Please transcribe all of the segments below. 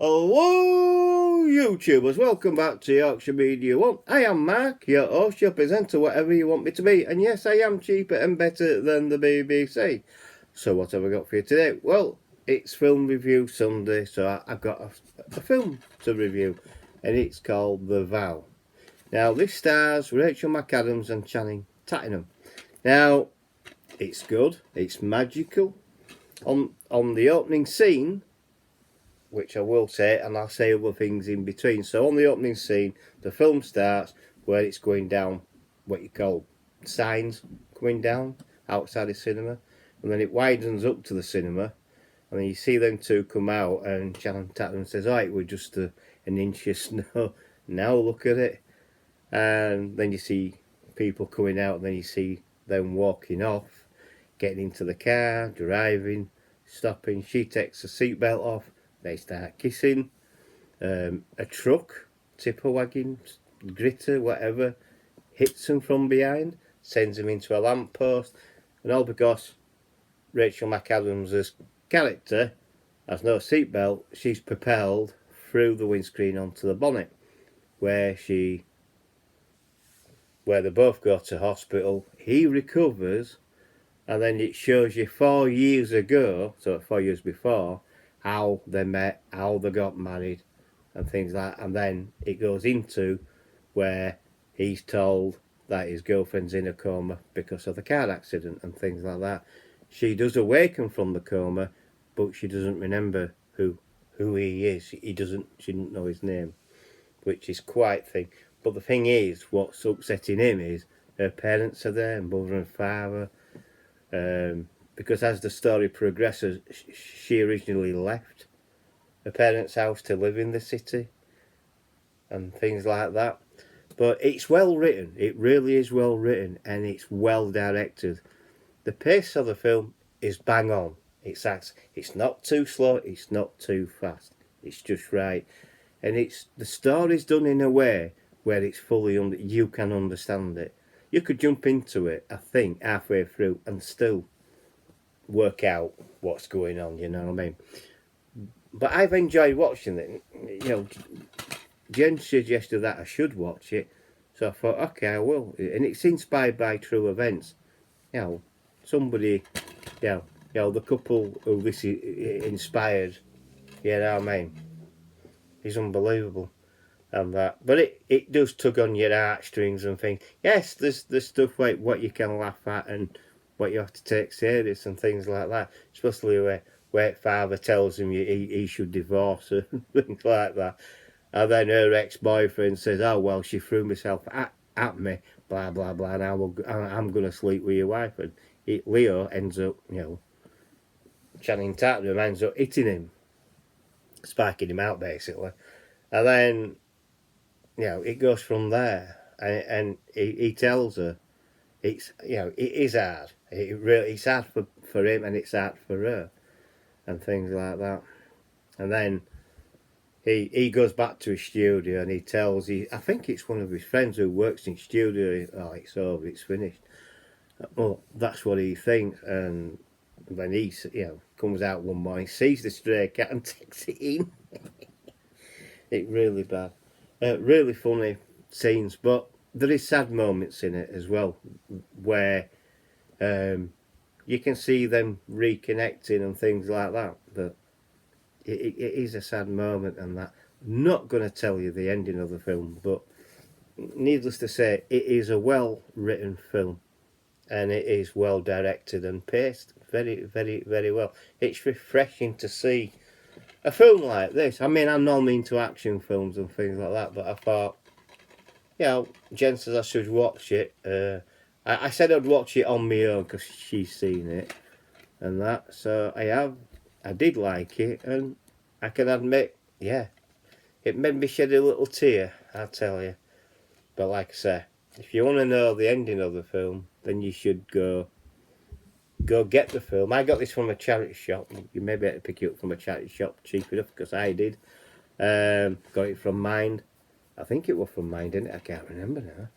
Hello, YouTubers. Welcome back to Yorkshire Media One. I am Mark, your host, your presenter, whatever you want me to be. And yes, I am cheaper and better than the BBC. So what have I got for you today? Well, it's Film Review Sunday, so I've got a film to review. And it's called The Vow. Now, this stars Rachel McAdams and Channing Tatum. Now, it's good. It's magical. On the opening scene, which I will say, and I'll say other things in between. So on the opening scene, the film starts where it's going down what you call signs coming down outside the cinema, and then it widens up to the cinema, and then you see them two come out, and Channing Tatum says, "Oh, it was just an inch of snow. Now look at it." And then you see people coming out, and then you see them walking off, getting into the car, driving, stopping. She takes her seatbelt off. They start kissing. A truck, tipper wagon, gritter, whatever, hits them from behind, sends them into a lamppost, and all because Rachel McAdams' character has no seatbelt. She's propelled through the windscreen onto the bonnet, where they both go to hospital. He recovers, and then it shows you 4 years ago, so 4 years before, how they met, how they got married, and things like that. And then it goes into where he's told that his girlfriend's in a coma because of the car accident and things like that. She does awaken from the coma, but she doesn't remember who he is. She didn't know his name, which is quite thing. But the thing is, what's upsetting him is her parents are there, mother and father. Because as the story progresses, she originally left her parents' house to live in the city and things like that. But it's well written. It really is well written, and it's well directed. The pace of the film is bang on. It's not too slow. It's not too fast. It's just right, and the story's done in a way where it's you can understand it. You could jump into it, I think, halfway through and still work out what's going on, you know what I mean? But I've enjoyed watching it. You know, Jen suggested that I should watch it, so I thought, okay, I will. And it's inspired by true events. You know, somebody, the couple who this inspired, you know what I mean? He's unbelievable. And that, but it does tug on your heartstrings and things. Yes, there's stuff like what you can laugh at and what you have to take serious and things like that. Especially where father tells him he should divorce her and things like that. And then her ex-boyfriend says, "Oh well, she threw herself at me, blah blah blah. And I'm gonna sleep with your wife." And Leo ends up, Channing Tatum ends up hitting him, sparking him out basically, and then. It goes from there, and he tells her it is hard. It's hard for him, and it's hard for her, and things like that. And then he goes back to his studio, and he tells I think it's one of his friends who works in studio. "Oh, it's over, it's finished." Well, that's what he thinks, and then he comes out one morning, sees the stray cat, and takes it in. It's really bad. Really funny scenes, but there is sad moments in it as well, where you can see them reconnecting and things like that. But it is a sad moment, and that. Not going to tell you the ending of the film, but needless to say, it is a well-written film, and it is well directed and paced very, very, very well. It's refreshing to see a film like this. I mean, I'm normally into action films and things like that, but I thought, Jen says I should watch it. I said I'd watch it on my own because she's seen it and that, so I have. I did like it, and I can admit, it made me shed a little tear, I'll tell you. But like I say, if you want to know the ending of the film, then you should go get the film. I got this from a charity shop. You may be able to pick it up from a charity shop cheap enough, because I did. Got it from Mind. I think it was from Mind, didn't it? I can't remember now.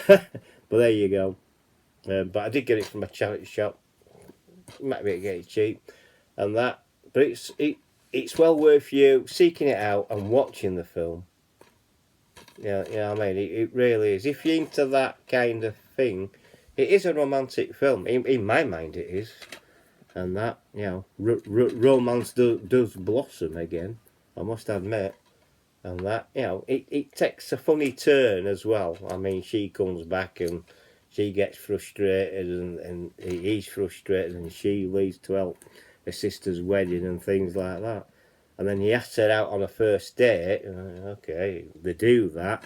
But there you go. But I did get it from a charity shop. You might be able to get it cheap and that. But it's well worth you seeking it out and watching the film. Yeah, what I mean, it really is. If you're into that kind of thing, it is a romantic film. In my mind, it is. And that, romance does blossom again, I must admit. And that, it takes a funny turn as well. I mean, she comes back and she gets frustrated, and he's frustrated, and she leaves to help her sister's wedding and things like that. And then he asks her out on a first date. Okay, they do that.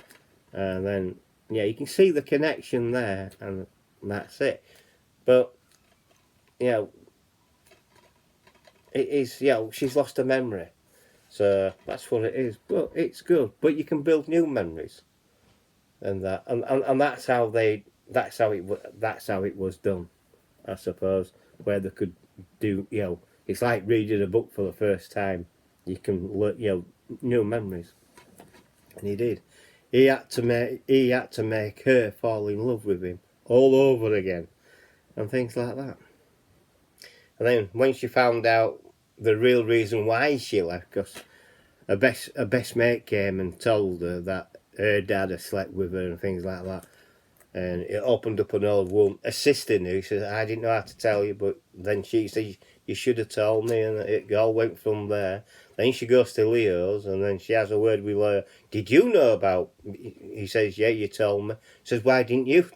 And then, you can see the connection there, and that's it. But, it is, she's lost her memory. So that's what it is. But it's good. But you can build new memories. And that, and that's how it was done, I suppose. Where they could do, it's like reading a book for the first time. You can learn, new memories. And he did. He had to make her fall in love with him all over again, and things like that. And then when she found out the real reason why she left, because her best mate came and told her that her dad had slept with her and things like that, and it opened up an old woman. Her sister knew. She said, "I didn't know how to tell you," but then she said, "You should have told me," and it all went from there. Then she goes to Leo's, and then she has a word with Leo. "Did you know about?" He says, "Yeah, you told me." She says, "Why didn't you?"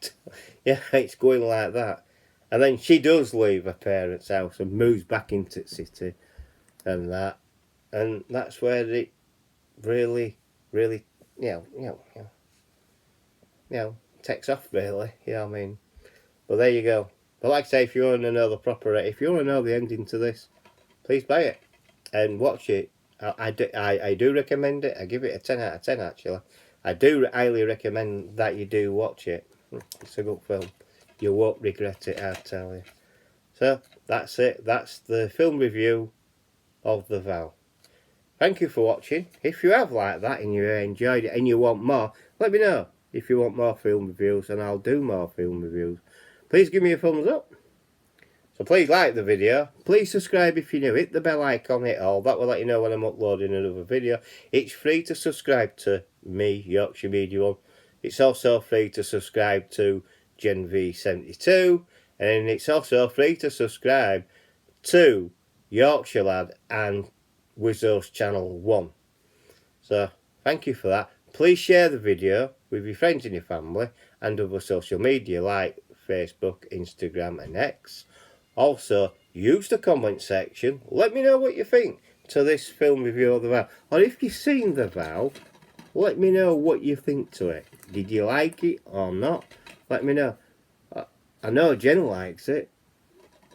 Yeah, it's going like that. And then she does leave her parents' house and moves back into the city, and that's where it really, really, takes off, really. I mean. But there you go. But like I say, if you want to know if you want to know the ending to this, please buy it and watch it. I do recommend it. I give it a 10 out of 10, actually. I do highly recommend that you do watch it. It's a good film. You won't regret it, I tell you. So, that's it. That's the film review of The Vow. Thank you for watching. If you have liked that and you enjoyed it and you want more, let me know if you want more film reviews, and I'll do more film reviews. Please give me a thumbs up. So please like the video. Please subscribe if you're new. Hit the bell icon, hit all. That will let you know when I'm uploading another video. It's free to subscribe to me, Yorkshire Media One. It's also free to subscribe to Gen V72. And it's also free to subscribe to Yorkshire Lad and Wizzo's Channel 1. So, thank you for that. Please share the video with your friends and your family and other social media like Facebook, Instagram and X. Also, use the comment section. Let me know what you think to this film review of The Vow. Or if you've seen The Vow, let me know what you think to it. Did you like it or not? Let me know. I know Jen likes it.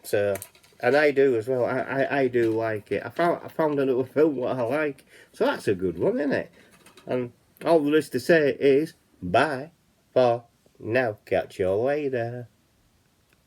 So, and I do as well. I do like it. I found another film what I like. So that's a good one, isn't it? And all there is to say is bye for now. Catch you later.